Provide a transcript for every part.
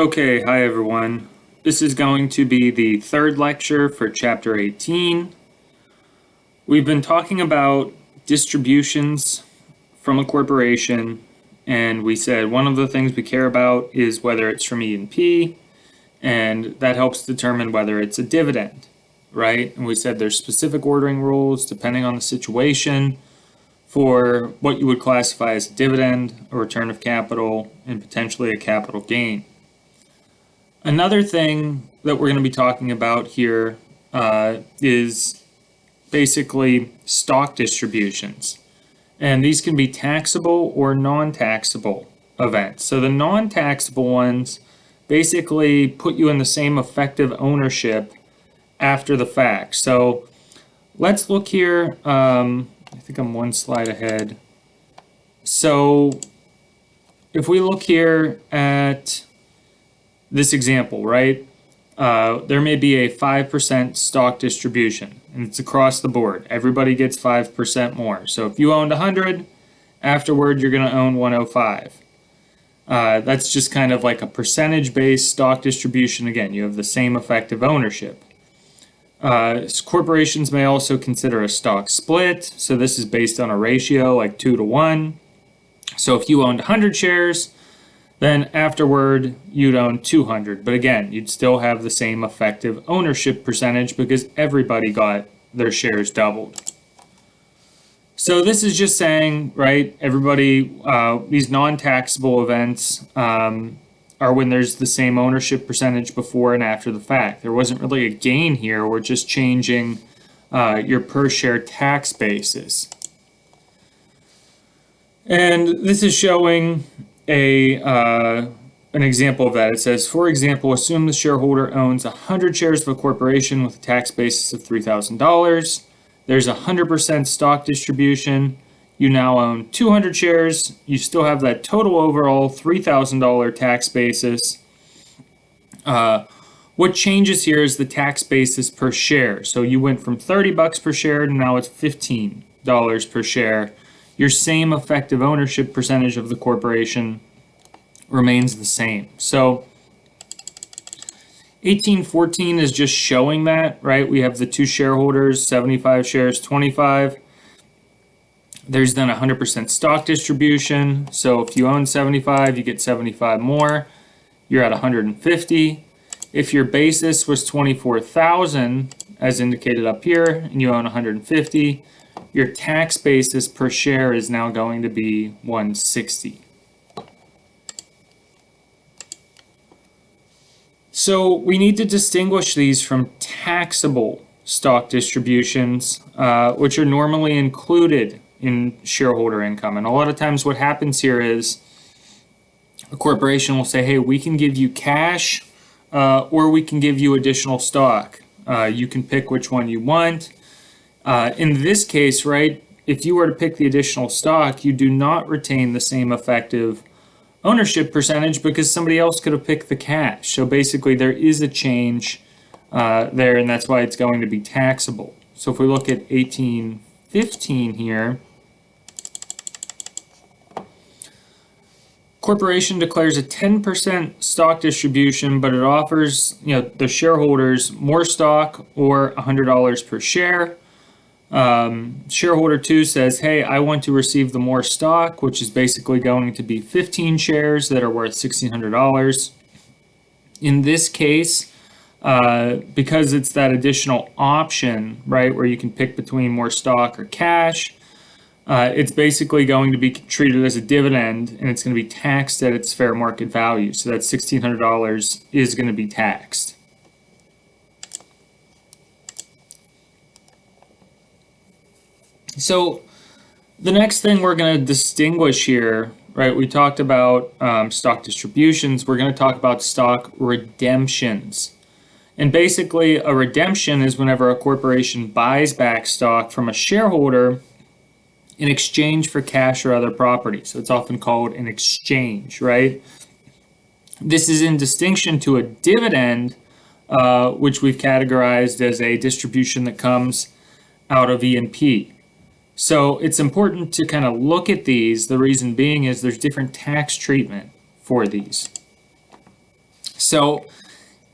Okay, hi everyone. This is going to be the third lecture for Chapter 18. We've been talking about distributions from a corporation, and we said one of the things we care about is whether it's from E&P, and that helps determine whether it's a dividend, right? And we said there's specific ordering rules depending on the situation for what you would classify as a dividend, a return of capital, and potentially a capital gain. Another thing that we're going to be talking about here is basically stock distributions. And these can be taxable or non-taxable events. So the non-taxable ones basically put you in the same effective ownership after the fact. So let's look here. I think I'm one slide ahead. So if we look here at this example, right? There may be a 5% stock distribution, and it's across the board. Everybody gets 5% more. So if you owned 100, afterward you're going to own 105. That's just kind of like a percentage-based stock distribution. Again, you have the same effective ownership. Corporations may also consider a stock split. So this is based on a ratio like 2 to 1. So if you owned 100 shares, then afterward you'd own 200. But again, you'd still have the same effective ownership percentage because everybody got their shares doubled. So this is just saying, right, everybody, these non-taxable events are when there's the same ownership percentage before and after the fact. There wasn't really a gain here. We're just changing your per share tax basis. And this is showing an example of that. It says, for example, assume the shareholder owns 100 shares of a corporation with a tax basis of $3,000. There's 100% stock distribution. You now own 200 shares. You still have that total overall $3,000 tax basis. What changes here is the tax basis per share. So you went from 30 bucks per share to now it's $15 per share. Your same effective ownership percentage of the corporation remains the same. So 1814 is just showing that, right? We have the two shareholders, 75 shares, 25. There's then 100% stock distribution. So if you own 75, you get 75 more. You're at 150. If your basis was 24,000, as indicated up here, and you own 150, your tax basis per share is now going to be 160. So we need to distinguish these from taxable stock distributions, which are normally included in shareholder income. And a lot of times what happens here is a corporation will say, hey, we can give you cash or we can give you additional stock. You can pick which one you want. In this case, right, if you were to pick the additional stock, you do not retain the same effective ownership percentage because somebody else could have picked the cash. So basically there is a change there, and that's why it's going to be taxable. So if we look at 1815 here, corporation declares a 10% stock distribution, but it offers, the shareholders more stock or $100 per share. Shareholder 2 says, hey, I want to receive the more stock, which is basically going to be 15 shares that are worth $1,600. In this case, because it's that additional option, right, where you can pick between more stock or cash, it's basically going to be treated as a dividend, and it's going to be taxed at its fair market value. So that $1,600 is going to be taxed. So the next thing we're going to distinguish here, right, we talked about stock distributions. We're going to talk about stock redemptions. And basically a redemption is whenever a corporation buys back stock from a shareholder in exchange for cash or other property. So it's often called an exchange, right? This is in distinction to a dividend, which we've categorized as a distribution that comes out of E&P. So it's important to kind of look at these. The reason being is there's different tax treatment for these. So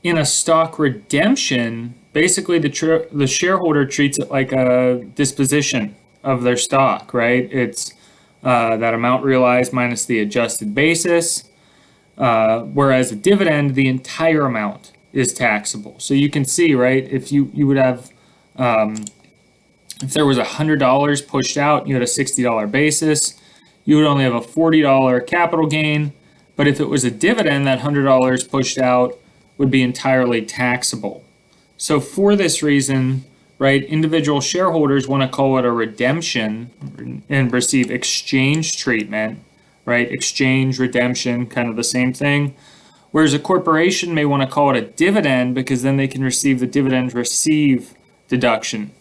in a stock redemption, basically the shareholder treats it like a disposition of their stock, right? It's that amount realized minus the adjusted basis, whereas a dividend, the entire amount is taxable. So you can see, right, if you would have, if there was $100 pushed out, you had a $60 basis, you would only have a $40 capital gain. But if it was a dividend, that $100 pushed out would be entirely taxable. So for this reason, right, individual shareholders want to call it a redemption and receive exchange treatment, right? Exchange, redemption, kind of the same thing. Whereas a corporation may want to call it a dividend because then they can receive the dividend receive deduction.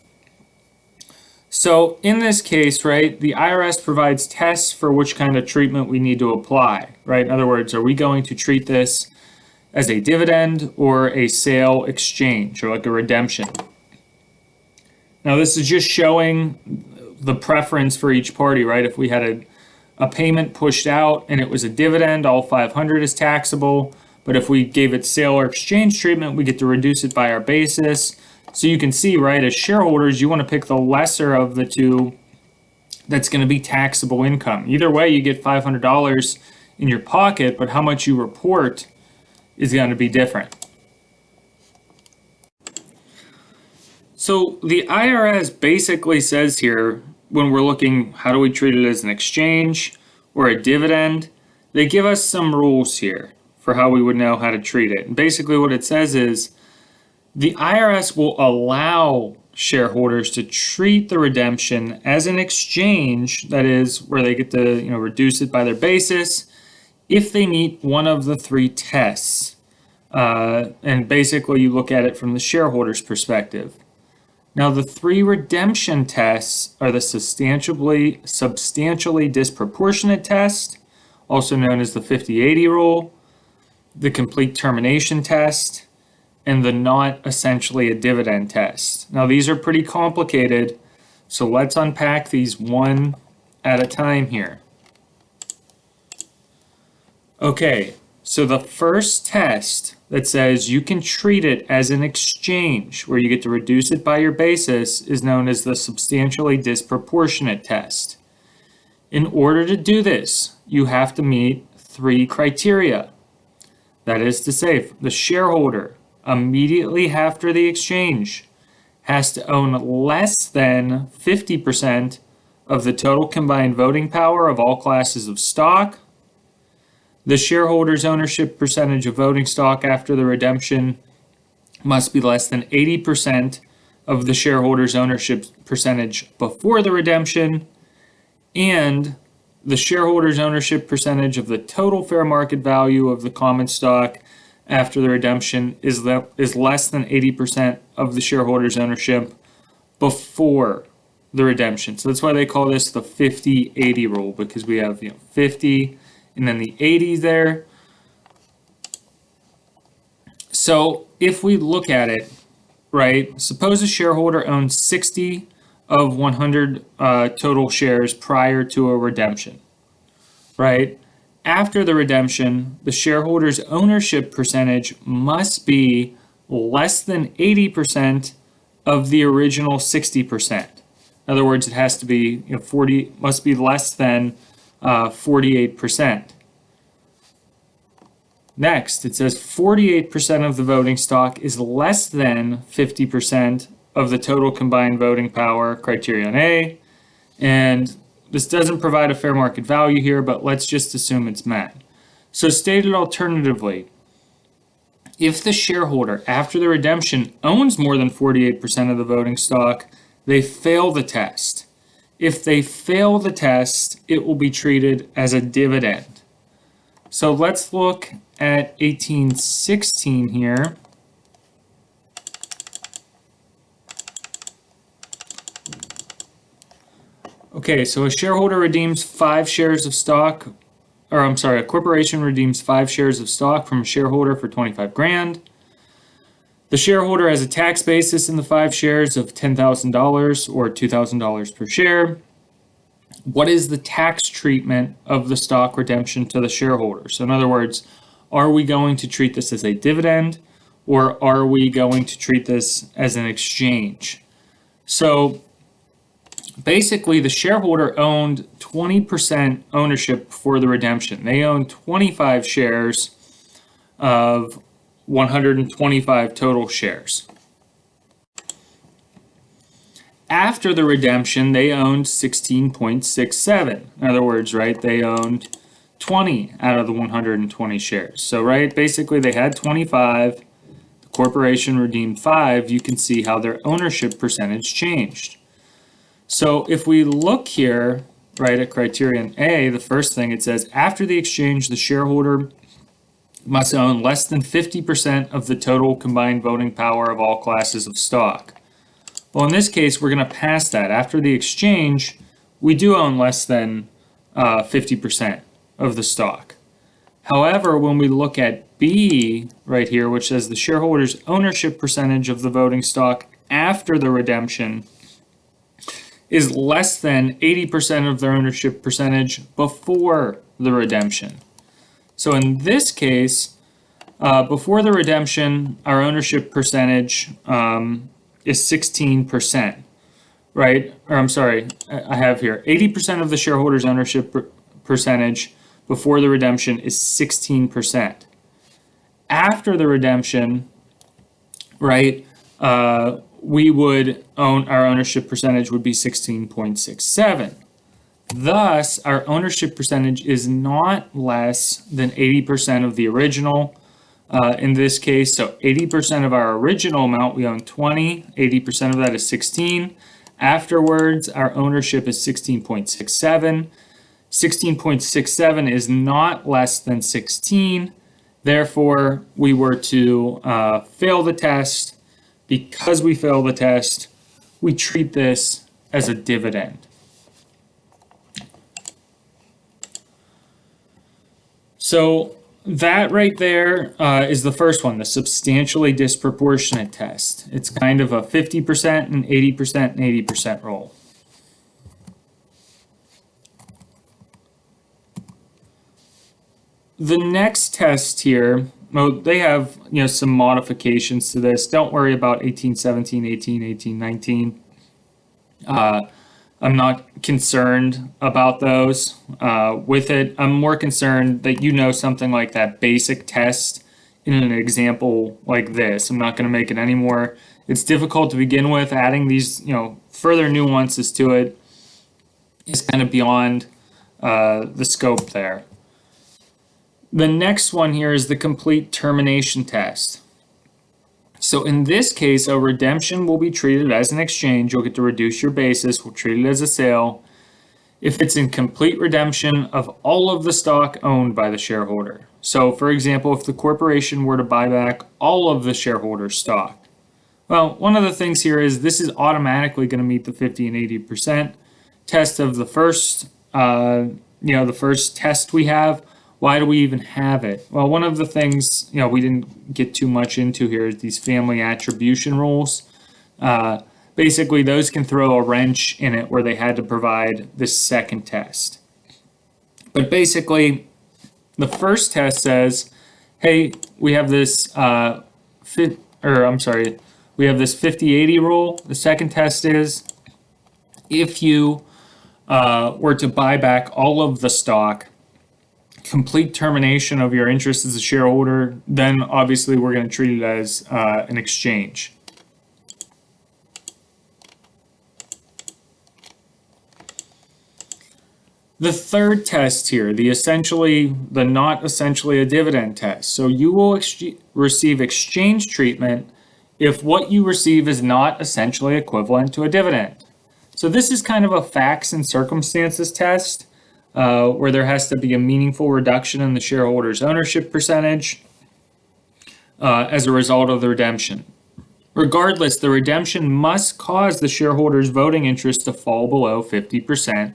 So in this case, right, the IRS provides tests for which kind of treatment we need to apply, right? In other words, are we going to treat this as a dividend or a sale exchange or like a redemption? Now, this is just showing the preference for each party, right? If we had a payment pushed out and it was a dividend, all 500 is taxable. But if we gave it sale or exchange treatment, we get to reduce it by our basis. So you can see, right, as shareholders, you want to pick the lesser of the two that's going to be taxable income. Either way, you get $500 in your pocket, but how much you report is going to be different. So the IRS basically says here, when we're looking, how do we treat it as an exchange or a dividend? They give us some rules here for how we would know how to treat it. And basically what it says is, the IRS will allow shareholders to treat the redemption as an exchange, that is, where they get to reduce it by their basis, if they meet one of the three tests. And basically, you look at it from the shareholder's perspective. Now, the three redemption tests are the substantially disproportionate test, also known as the 50-80 rule, the complete termination test, and the not essentially a dividend test. Now, these are pretty complicated, so let's unpack these one at a time here. Okay, so the first test that says you can treat it as an exchange where you get to reduce it by your basis is known as the substantially disproportionate test. In order to do this, you have to meet three criteria. That is to say, the shareholder immediately after the exchange has to own less than 50% of the total combined voting power of all classes of stock. The shareholder's ownership percentage of voting stock after the redemption must be less than 80% of the shareholder's ownership percentage before the redemption, and the shareholder's ownership percentage of the total fair market value of the common stock after the redemption is less than 80% of the shareholder's ownership before the redemption. So that's why they call this the 50-80 rule, because we have 50 and then the 80 there. So if we look at it, right, suppose a shareholder owns 60 of 100 total shares prior to a redemption, right? After the redemption, the shareholder's ownership percentage must be less than 80% of the original 60%. In other words, it has to be must be less than 48%. Next, it says 48% of the voting stock is less than 50% of the total combined voting power, criterion A, and this doesn't provide a fair market value here, but let's just assume it's met. So stated alternatively, if the shareholder after the redemption owns more than 48% of the voting stock, they fail the test. If they fail the test, it will be treated as a dividend. So let's look at 1816 here. Okay, so a shareholder redeems 5 shares of stock, or I'm sorry, a corporation redeems 5 shares of stock from a shareholder for 25 grand. The shareholder has a tax basis in the 5 shares of $10,000 or $2,000 per share. What is the tax treatment of the stock redemption to the shareholder? So in other words, Are we going to treat this as a dividend, or are we going to treat this as an exchange? So basically, the shareholder owned 20% ownership before the redemption. They owned 25 shares of 125 total shares. After the redemption, they owned 16.67. In other words, right, they owned 20 out of the 120 shares. So, right, basically they had 25, the corporation redeemed 5. You can see how their ownership percentage changed. So if we look here, right, at criterion A, the first thing it says, after the exchange, the shareholder must own less than 50% of the total combined voting power of all classes of stock. Well, in this case, we're going to pass that. After the exchange, we do own less than 50% of the stock. However, when we look at B right here, which says the shareholder's ownership percentage of the voting stock after the redemption is less than 80% of their ownership percentage before the redemption. So in this case, before the redemption, our ownership percentage is 16%, right? Or I'm sorry, I have here 80% of the shareholders' ownership percentage before the redemption is 16%. After the redemption, right, we would own, our ownership percentage would be 16.67. Thus, our ownership percentage is not less than 80% of the original. In this case, so 80% of our original amount, we own 20, 80% of that is 16. Afterwards, our ownership is 16.67. 16.67 is not less than 16. Therefore, we were to fail the test. Because we fail the test, we treat this as a dividend. So that right there is the first one, the substantially disproportionate test. It's kind of a 50% and 80% and 80% rule. The next test here, well, they have some modifications to this. Don't worry about 1817, 18, 19. I'm not concerned about those with it. I'm more concerned that something like that basic test in an example like this. I'm not going to make it anymore. It's difficult to begin with. Adding these, further nuances to it is kind of beyond the scope there. The next one here is the complete termination test. So in this case, a redemption will be treated as an exchange. You'll get to reduce your basis. We'll treat it as a sale if it's in complete redemption of all of the stock owned by the shareholder. So for example, if the corporation were to buy back all of the shareholder's stock. Well, one of the things here is this is automatically going to meet the 50 and 80% test of the first, the first test we have. Why do we even have it? Well, one of the things, we didn't get too much into here is these family attribution rules. Basically, those can throw a wrench in it where they had to provide this second test. But basically, the first test says, hey, we have this we have this 50-80 rule. The second test is if you were to buy back all of the stock, complete termination of your interest as a shareholder, then obviously we're going to treat it as an exchange. The third test here, the not essentially a dividend test. So you will receive exchange treatment if what you receive is not essentially equivalent to a dividend. So this is kind of a facts and circumstances test. Where there has to be a meaningful reduction in the shareholder's ownership percentage as a result of the redemption. Regardless, the redemption must cause the shareholder's voting interest to fall below 50%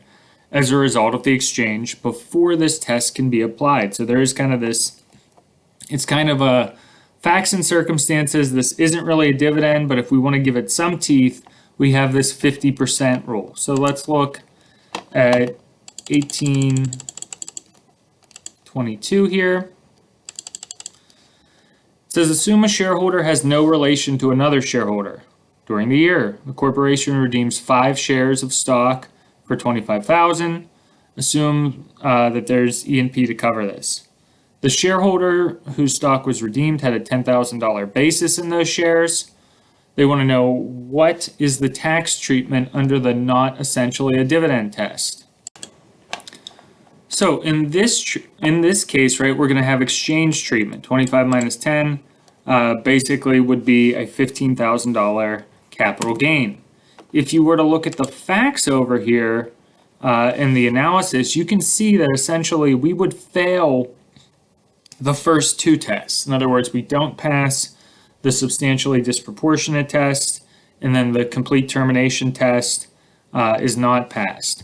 as a result of the exchange before this test can be applied. So there is kind of this, it's kind of a facts and circumstances. This isn't really a dividend, but if we want to give it some teeth, we have this 50% rule. So let's look at 1822 here. It says assume a shareholder has no relation to another shareholder. During the year, the corporation redeems 5 shares of stock for $25,000. Assume that there's E&P to cover this. The shareholder whose stock was redeemed had a $10,000 basis in those shares. They want to know what is the tax treatment under the not essentially a dividend test. So in this case, right, we're going to have exchange treatment. 25 minus 10 basically would be a $15,000 capital gain. If you were to look at the facts over here in the analysis, you can see that essentially we would fail the first 2 tests. In other words, we don't pass the substantially disproportionate test, and then the complete termination test is not passed.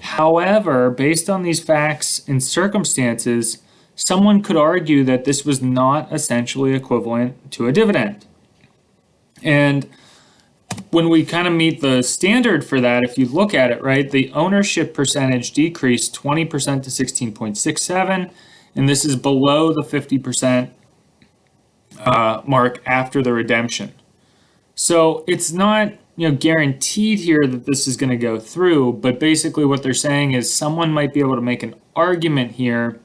However, based on these facts and circumstances, someone could argue that this was not essentially equivalent to a dividend. And when we kind of meet the standard for that, if you look at it, right, the ownership percentage decreased 20% to 16.67, and this is below the 50% mark after the redemption. So it's not guaranteed here that this is going to go through, but basically what they're saying is someone might be able to make an argument here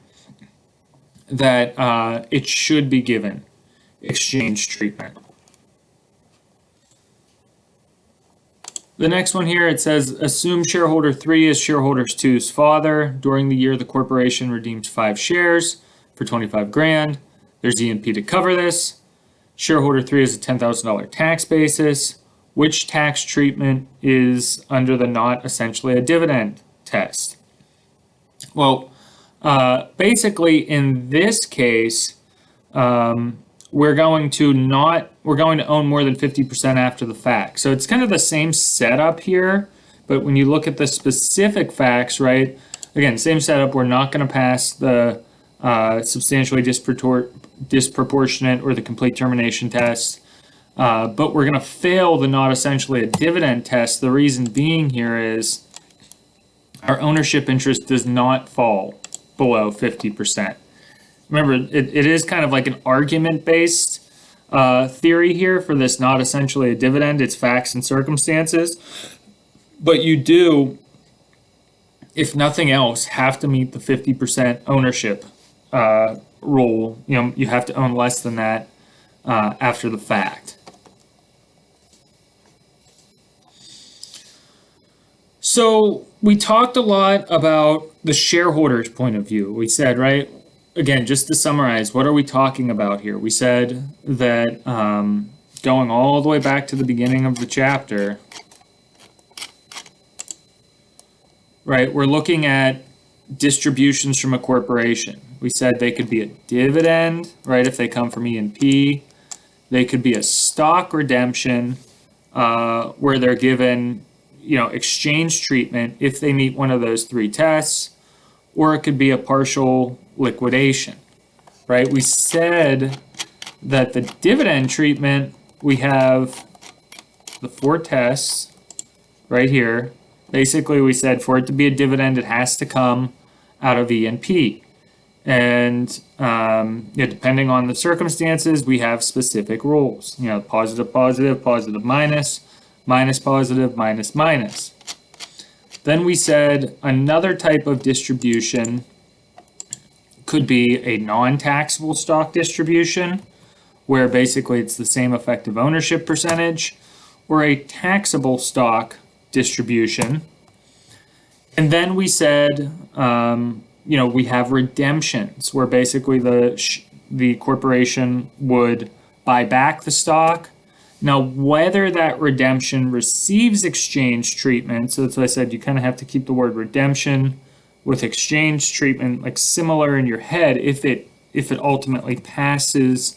that it should be given exchange treatment. The next one here, it says, assume shareholder 3 is shareholder 2's father. During the year, the corporation redeems 5 shares for $25,000. There's E&P to cover this. Shareholder 3 has a $10,000 tax basis. Which tax treatment is under the not essentially a dividend test? Well, basically in this case, we're going to own more than 50% after the fact. So it's kind of the same setup here, but when you look at the specific facts, right? Again, same setup. We're not going to pass the substantially disproportionate or the complete termination test, but we're going to fail the not essentially a dividend test. The reason being here is our ownership interest does not fall below 50%. Remember, it is kind of like an argument-based theory here for this not essentially a dividend. It's facts and circumstances. But you do, if nothing else, have to meet the 50% ownership rule. You have to own less than that after the fact. So we talked a lot about the shareholder's point of view. We said, right, again, just to summarize, what are we talking about here? We said that going all the way back to the beginning of the chapter, right, we're looking at distributions from a corporation. We said they could be a dividend, right, if they come from E&P. They could be a stock redemption where they're given exchange treatment if they meet one of those 3 tests, or it could be a partial liquidation, right? We said that the dividend treatment, we have the 4 tests right here. Basically, we said for it to be a dividend, it has to come out of E&P. And depending on the circumstances, we have specific rules. Positive, positive, positive, minus, minus, positive, minus, minus. Then we said another type of distribution could be a non-taxable stock distribution, where basically it's the same effective ownership percentage, or a taxable stock distribution. And then we said, we have redemptions, where basically the corporation would buy back the stock. Now, whether that redemption receives exchange treatment, so that's what I said, you kind of have to keep the word redemption with exchange treatment like similar in your head if it ultimately passes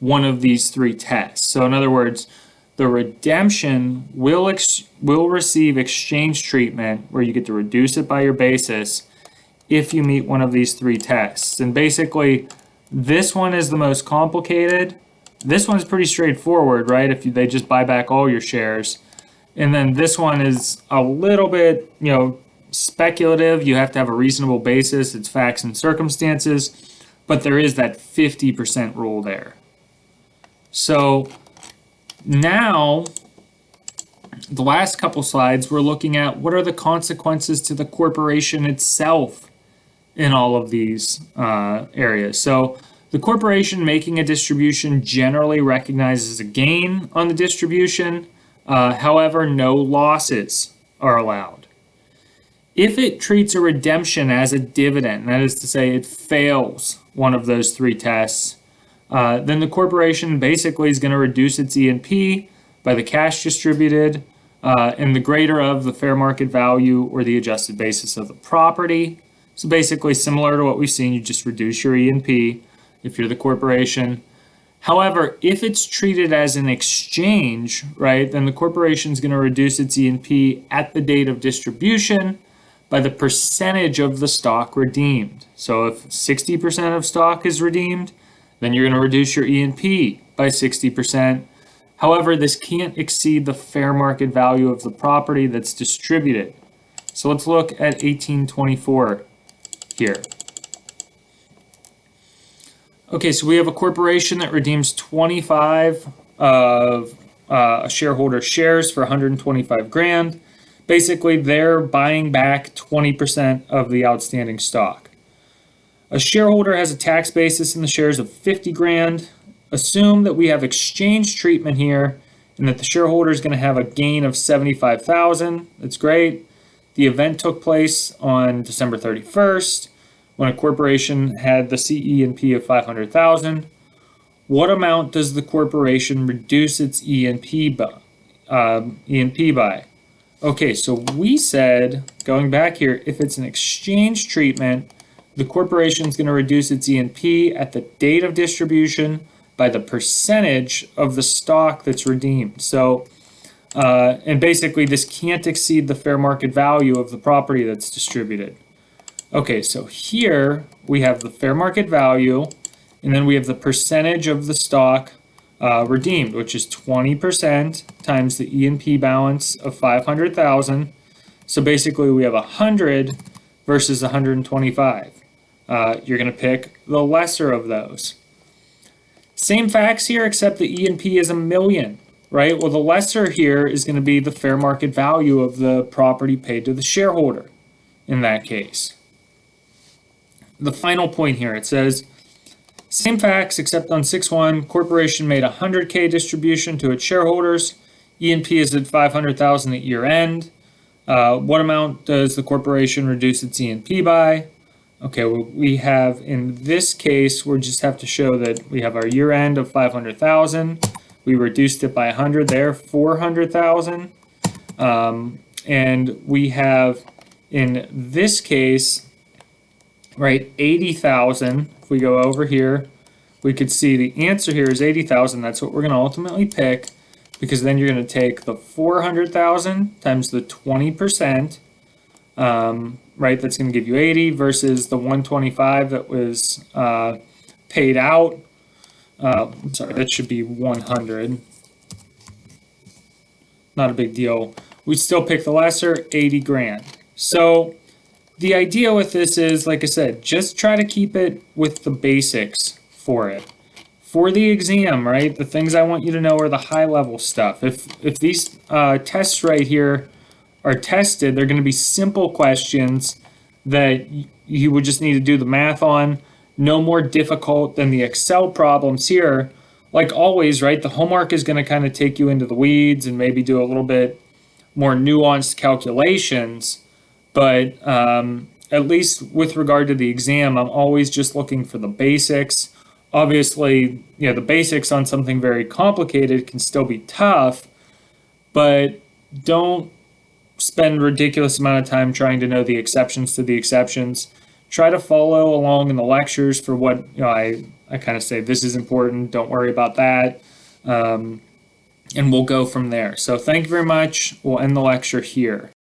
one of these 3 tests. So in other words, the redemption will receive exchange treatment where you get to reduce it by your basis if you meet one of these 3 tests. And basically, this one is the most complicated. This one's pretty straightforward, right? If they just buy back all your shares. And then this one is a little bit, speculative. You have to have a reasonable basis. It's facts and circumstances. But there is that 50% rule there. So now, the last couple slides, we're looking at what are the consequences to the corporation itself in all of these areas. So the corporation making a distribution generally recognizes a gain on the distribution. However, no losses are allowed. If it treats a redemption as a dividend, that is to say it fails one of those three tests, then the corporation basically is going to reduce its E&P by the cash distributed and the greater of the fair market value or the adjusted basis of the property. So basically similar to what we've seen, you just reduce your E&P if you're the corporation. However, if it's treated as an exchange, right, then the corporation is going to reduce its E&P at the date of distribution by the percentage of the stock redeemed. So if 60% of stock is redeemed, then you're going to reduce your E&P by 60%. However, this can't exceed the fair market value of the property that's distributed. So let's look at 1824 here. Okay, so we have a corporation that redeems 25 of a shareholder's shares for 125 grand. Basically, they're buying back 20% of the outstanding stock. A shareholder has a tax basis in the shares of 50 grand. Assume that we have exchange treatment here and that the shareholder is going to have a gain of 75,000. That's great. The event took place on December 31st when a corporation had the CE&P of 500,000. What amount does the corporation reduce its E&P by? Okay, so we said, going back here, if it's an exchange treatment, the corporation is going to reduce its E&P at the date of distribution by the percentage of the stock that's redeemed. So, and basically this can't exceed the fair market value of the property that's distributed. Okay, so here we have the fair market value, and then we have the percentage of the stock redeemed, which is 20% times the E&P balance of 500,000. So basically we have 100 versus 125. You're going to pick the lesser of those. Same facts here, except the E&P is $1 million, right? Well, the lesser here is going to be the fair market value of the property paid to the shareholder in that case. The final point here, it says, same facts, except on 6-1, corporation made a 100K distribution to its shareholders. E&P is at 500,000 at year end. What amount does the corporation reduce its E&P by? Okay, well, we have, in this case, we just have to show that we have our year end of 500,000. We reduced it by 100 there, 400,000. And we have, in this case, right, 80,000. If we go over here, we could see the answer here is 80,000. That's what we're going to ultimately pick, because then you're going to take the 400,000 times the 20%, right? That's going to give you 80 versus the 125 that was paid out. Sorry, that should be 100. Not a big deal. We still pick the lesser, 80 grand. So the idea with this is, like I said, just try to keep it with the basics for it. For the exam, right, the things I want you to know are the high-level stuff. If these tests right here are tested, they're going to be simple questions that you would just need to do the math on. No more difficult than the Excel problems here. Like always, right, the homework is going to kind of take you into the weeds and maybe do a little bit more nuanced calculations. But at least with regard to the exam, I'm always just looking for the basics. Obviously, you know, the basics on something very complicated can still be tough, but don't spend a ridiculous amount of time trying to know the exceptions to the exceptions. Try to follow along in the lectures for what, you know, I kind of say, this is important, don't worry about that, and we'll go from there. So thank you very much. We'll end the lecture here.